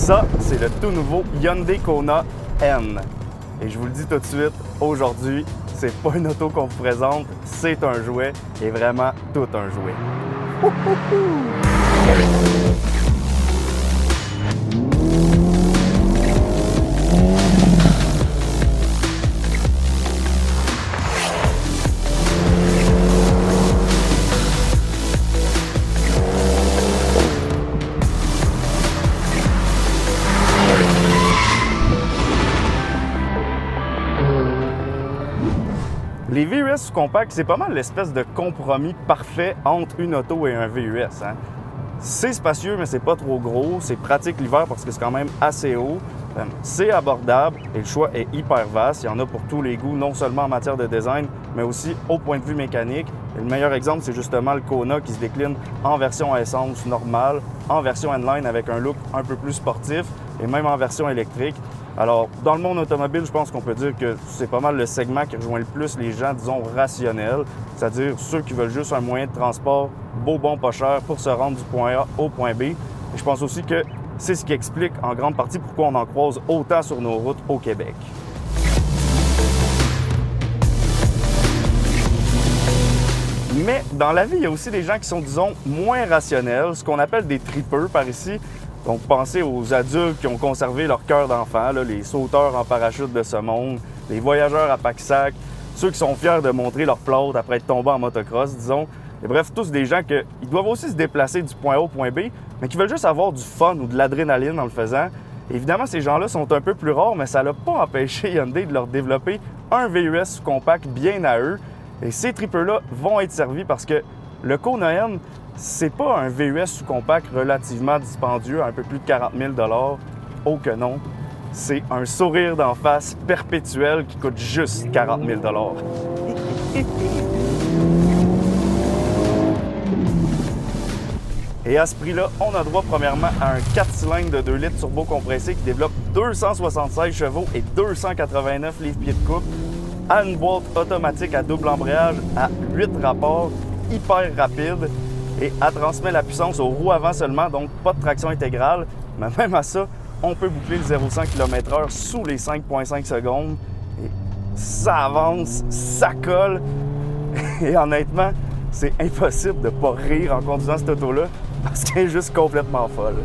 Ça, c'est le tout nouveau Hyundai Kona N. Et je vous le dis tout de suite, aujourd'hui, c'est pas une auto qu'on vous présente, c'est un jouet, et vraiment tout un jouet. Les VUS sous-compacts, c'est pas mal l'espèce de compromis parfait entre une auto et un VUS. Hein? C'est spacieux, mais c'est pas trop gros. C'est pratique l'hiver parce que c'est quand même assez haut. C'est abordable et le choix est hyper vaste. Il y en a pour tous les goûts, non seulement en matière de design, mais aussi au point de vue mécanique. Et le meilleur exemple, c'est justement le Kona qui se décline en version à essence normale, en version N-Line avec un look un peu plus sportif et même en version électrique. Alors, dans le monde automobile, je pense qu'on peut dire que c'est pas mal le segment qui rejoint le plus les gens, disons, rationnels, c'est-à-dire ceux qui veulent juste un moyen de transport beau, bon, pas cher pour se rendre du point A au point B. Et je pense aussi que c'est ce qui explique en grande partie pourquoi on en croise autant sur nos routes au Québec. Mais dans la vie, il y a aussi des gens qui sont, disons, moins rationnels, ce qu'on appelle des tripeux par ici. Donc, pensez aux adultes qui ont conservé leur cœur d'enfant, les sauteurs en parachute de ce monde, les voyageurs à pack-sac, ceux qui sont fiers de montrer leur plâtre après être tombés en motocross, disons. Et bref, tous des gens qui doivent aussi se déplacer du point A au point B, mais qui veulent juste avoir du fun ou de l'adrénaline en le faisant. Et évidemment, ces gens-là sont un peu plus rares, mais ça n'a pas empêché Hyundai de leur développer un VUS compact bien à eux. Et ces tripeux-là vont être servis parce que le Kona N, c'est pas un VUS sous-compact relativement dispendieux, à un peu plus de 40 000 $. Oh que non! C'est un sourire d'en face perpétuel qui coûte juste 40 000 $. Et à ce prix-là, on a droit premièrement à un 4 cylindres de 2 litres turbo-compressé qui développe 276 chevaux et 289 livres-pieds de couple, à une boîte automatique à double embrayage à 8 rapports, hyper rapide, et elle transmet la puissance aux roues avant seulement, donc pas de traction intégrale. Mais même à ça, on peut boucler le 0-100 km/h sous les 5,5 secondes. Et ça avance, ça colle. Et honnêtement, c'est impossible de ne pas rire en conduisant cette auto-là parce qu'elle est juste complètement folle.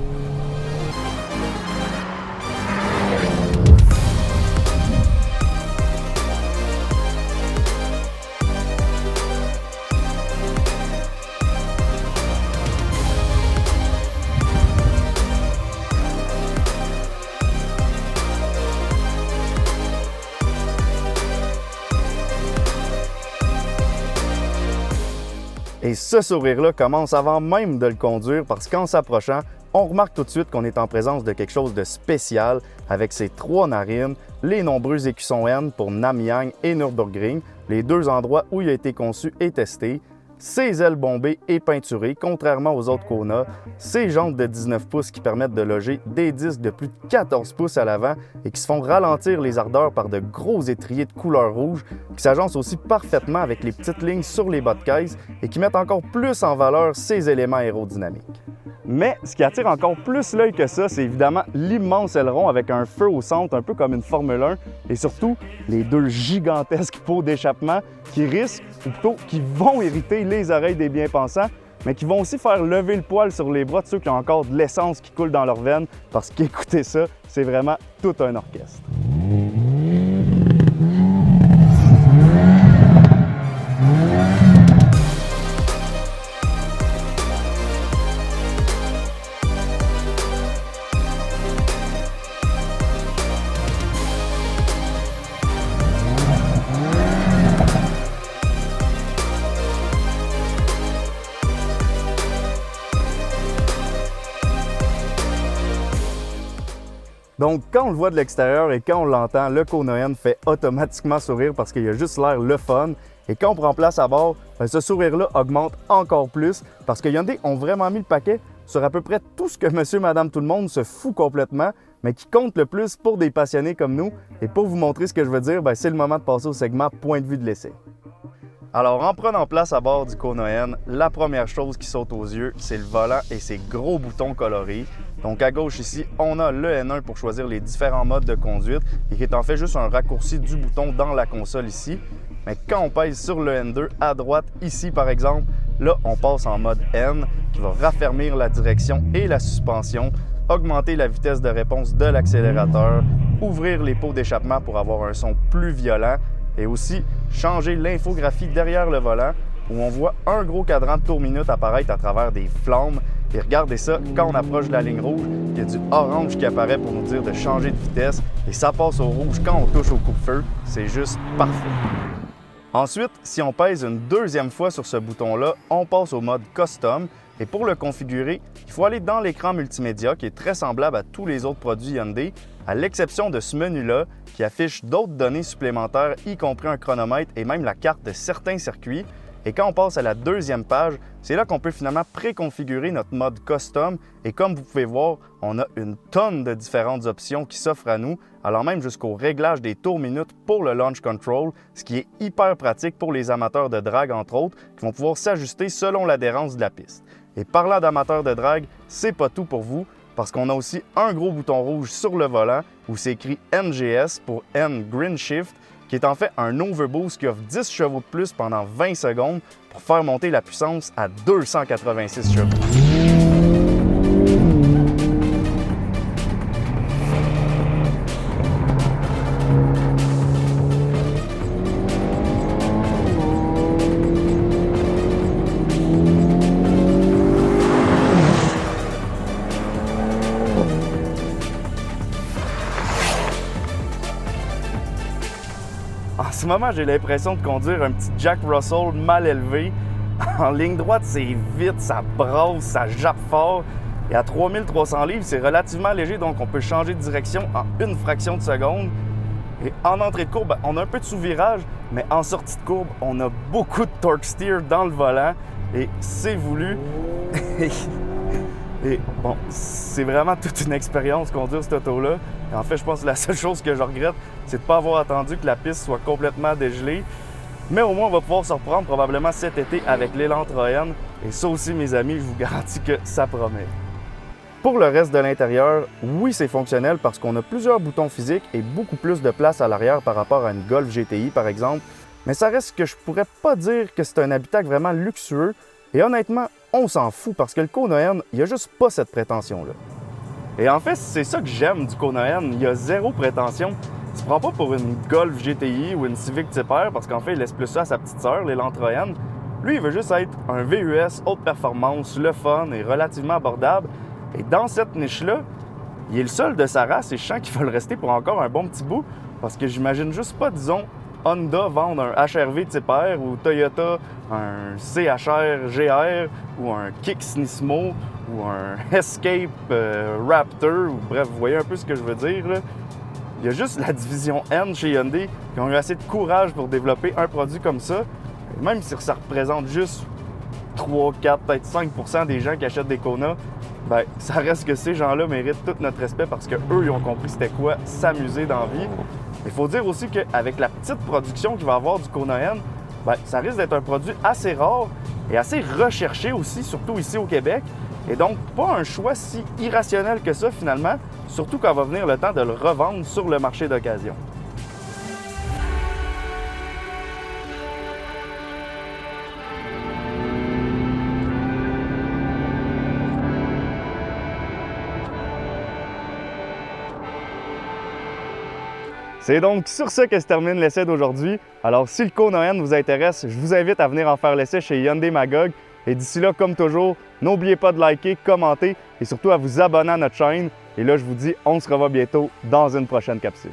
Et ce sourire-là commence avant même de le conduire parce qu'en s'approchant, on remarque tout de suite qu'on est en présence de quelque chose de spécial avec ses 3 narines, les nombreux écussons N pour Namiang et Nürburgring, les 2 endroits où il a été conçu et testé, ses ailes bombées et peinturées, contrairement aux autres Kona, ses jantes de 19 pouces qui permettent de loger des disques de plus de 14 pouces à l'avant et qui se font ralentir les ardeurs par de gros étriers de couleur rouge qui s'agencent aussi parfaitement avec les petites lignes sur les bas de caisse et qui mettent encore plus en valeur ces éléments aérodynamiques. Mais ce qui attire encore plus l'œil que ça, c'est évidemment l'immense aileron avec un feu au centre, un peu comme une Formule 1, et surtout les 2 gigantesques pots d'échappement qui risquent, ou plutôt qui vont irriter les oreilles des bien-pensants, mais qui vont aussi faire lever le poil sur les bras de ceux qui ont encore de l'essence qui coule dans leurs veines, parce qu'écoutez ça, c'est vraiment tout un orchestre. Donc, quand on le voit de l'extérieur et quand on l'entend, le Kona N fait automatiquement sourire parce qu'il a juste l'air le fun. Et quand on prend place à bord, ce sourire-là augmente encore plus parce que Hyundai ont vraiment mis le paquet sur à peu près tout ce que monsieur, madame, tout le monde se fout complètement, mais qui compte le plus pour des passionnés comme nous. Et pour vous montrer ce que je veux dire, c'est le moment de passer au segment point de vue de l'essai. Alors, en prenant place à bord du Kona N, la première chose qui saute aux yeux, c'est le volant et ses gros boutons colorés. Donc, à gauche ici, on a le N1 pour choisir les différents modes de conduite et qui est en fait juste un raccourci du bouton dans la console ici. Mais quand on pèse sur le N2 à droite, ici par exemple, là, on passe en mode N qui va raffermir la direction et la suspension, augmenter la vitesse de réponse de l'accélérateur, ouvrir les pots d'échappement pour avoir un son plus violent et aussi changer l'infographie derrière le volant où on voit un gros cadran de tour-minute apparaître à travers des flammes. Et regardez ça, quand on approche de la ligne rouge, il y a du orange qui apparaît pour nous dire de changer de vitesse et ça passe au rouge quand on touche au coupe-feu. C'est juste parfait. Ensuite, si on pèse une deuxième fois sur ce bouton-là, on passe au mode Custom. Et pour le configurer, il faut aller dans l'écran multimédia qui est très semblable à tous les autres produits Hyundai, à l'exception de ce menu-là qui affiche d'autres données supplémentaires, y compris un chronomètre et même la carte de certains circuits. Et quand on passe à la deuxième page, c'est là qu'on peut finalement préconfigurer notre mode Custom. Et comme vous pouvez voir, on a une tonne de différentes options qui s'offrent à nous, allant même jusqu'au réglage des tours-minutes pour le Launch Control, ce qui est hyper pratique pour les amateurs de drag, entre autres, qui vont pouvoir s'ajuster selon l'adhérence de la piste. Et parlant d'amateurs de drag, c'est pas tout pour vous, parce qu'on a aussi un gros bouton rouge sur le volant où c'est écrit NGS pour N Green Shift, qui est en fait un overboost qui offre 10 chevaux de plus pendant 20 secondes pour faire monter la puissance à 286 chevaux. En ce moment, j'ai l'impression de conduire un petit Jack Russell mal élevé. En ligne droite, c'est vite, ça brasse, ça jappe fort. Et à 3300 livres, c'est relativement léger, donc on peut changer de direction en une fraction de seconde. Et en entrée de courbe, on a un peu de sous-virage, mais en sortie de courbe, on a beaucoup de torque steer dans le volant. Et c'est voulu. Et bon, c'est vraiment toute une expérience conduire cette auto-là. Et en fait, je pense que la seule chose que je regrette, c'est de ne pas avoir attendu que la piste soit complètement dégelée. Mais au moins, on va pouvoir se reprendre probablement cet été avec l'Elantra N. Et ça aussi, mes amis, je vous garantis que ça promet. Pour le reste de l'intérieur, oui, c'est fonctionnel parce qu'on a plusieurs boutons physiques et beaucoup plus de place à l'arrière par rapport à une Golf GTI, par exemple. Mais ça reste que je pourrais pas dire que c'est un habitacle vraiment luxueux. Et honnêtement, on s'en fout parce que le Kona N, il n'y a juste pas cette prétention-là. Et en fait, c'est ça que j'aime du Kona N, il y a zéro prétention. Tu ne prends pas pour une Golf GTI ou une Civic Type R parce qu'en fait, il laisse plus ça à sa petite sœur, l'Elantra N. Lui, il veut juste être un VUS haute performance, le fun et relativement abordable. Et dans cette niche-là, il est le seul de sa race et je sens qu'il va le rester pour encore un bon petit bout parce que j'imagine juste pas, disons, Honda vendre un HR-V Type R ou Toyota un CHR GR ou un Kicks Nismo ou un Escape Raptor, ou bref, vous voyez un peu ce que je veux dire, là. Il y a juste la division N chez Hyundai qui ont eu assez de courage pour développer un produit comme ça. Et même si ça représente juste 3, 4, peut-être 5% des gens qui achètent des Kona, ben, ça reste que ces gens-là méritent tout notre respect parce qu'eux, ils ont compris c'était quoi s'amuser dans la vie. Il faut dire aussi qu'avec la petite production qu'il va avoir du Kona N, ben, ça risque d'être un produit assez rare et assez recherché aussi, surtout ici au Québec. Et donc, pas un choix si irrationnel que ça finalement, surtout quand va venir le temps de le revendre sur le marché d'occasion. C'est donc sur ce que se termine l'essai d'aujourd'hui. Alors, si le Kona N vous intéresse, je vous invite à venir en faire l'essai chez Hyundai Magog. Et d'ici là, comme toujours, n'oubliez pas de liker, commenter et surtout à vous abonner à notre chaîne. Et là, je vous dis, on se revoit bientôt dans une prochaine capsule.